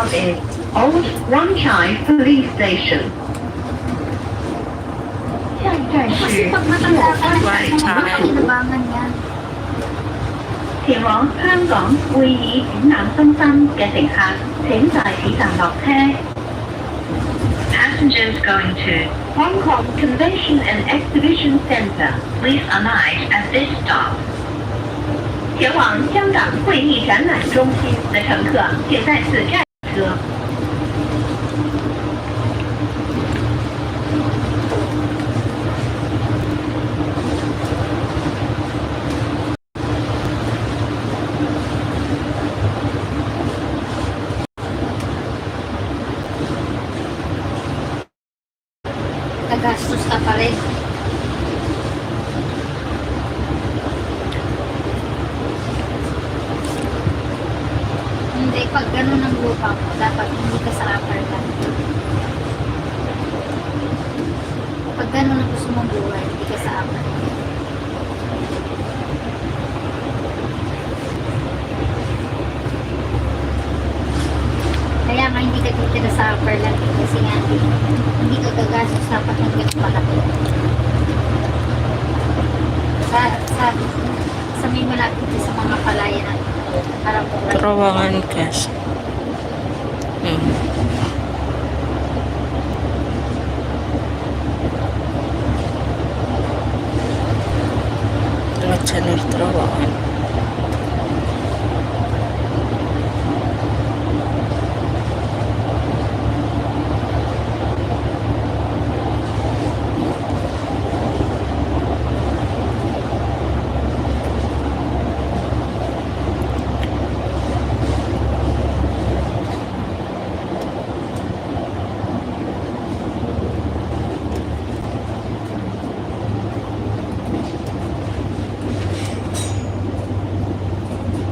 platform is Old Wanchai Police Station. 下一站 Kasi 是 pag matanda ka, Right time. kinabangan niya. 前往香港會議展覽中心嘅乘客，請在此站落車。Passengers going to Hong Kong Convention and Exhibition Centre, please alight at this stop. 前往香港会议展览中心的乘客，请在此站车。Nagastos ka pa rin. Hindi, pag gano'n ang lupa mo, dapat hindi ka sa upper land. Pag gano'n ang gusto mong buhay, hindi ka sa upper land. Kaya nga hindi ka titira sa upper land kasi nga hindi ka gagastos dapat ng ganun malaki. Sa may malapit sa mga palayan natin. Parang Terawangan guys. Lewat jalur Terawangan.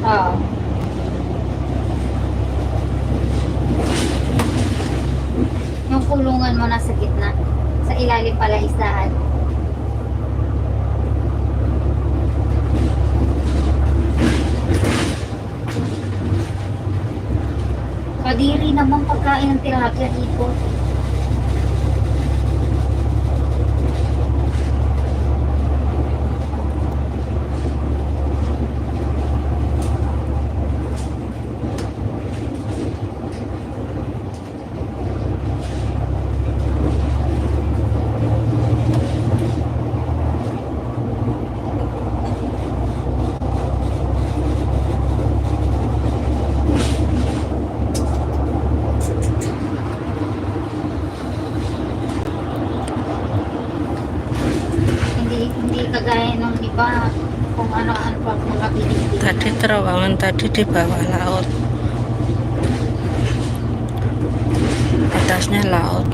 Oo. Yung kulungan mo nasa gitna. Sa ilalim pala isdahan. Kadiri naman pagkain ng tilapia dito. Hindi kagaya nung iba kung ano-ano pa mga binibili. Tadi Terawangan tadi di bawah laut. Atasnya laut.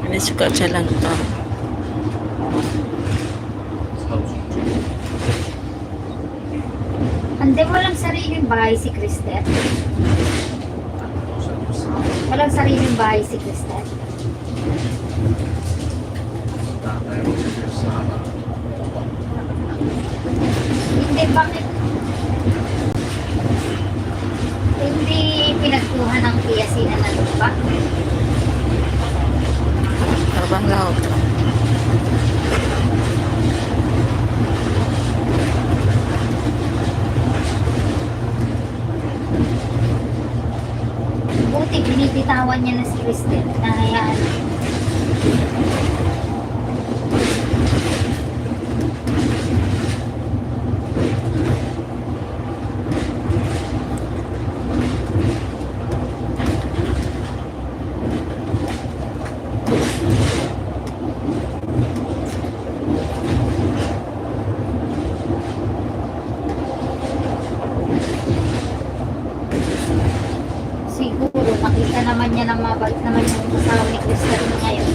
Ini juga jalan tol. Hindi, walang sariling bahay si Cristel. Walang sariling bahay si Cristel. Hindi, bakit? Hindi pinagkuhan ng piyasinan na lupa. Terbang laut. Buti, binibitawan niya na si Cristel. Nahayaan. Siguro, nakita naman niya na mabait naman yung kasama ni Cristel ngayon.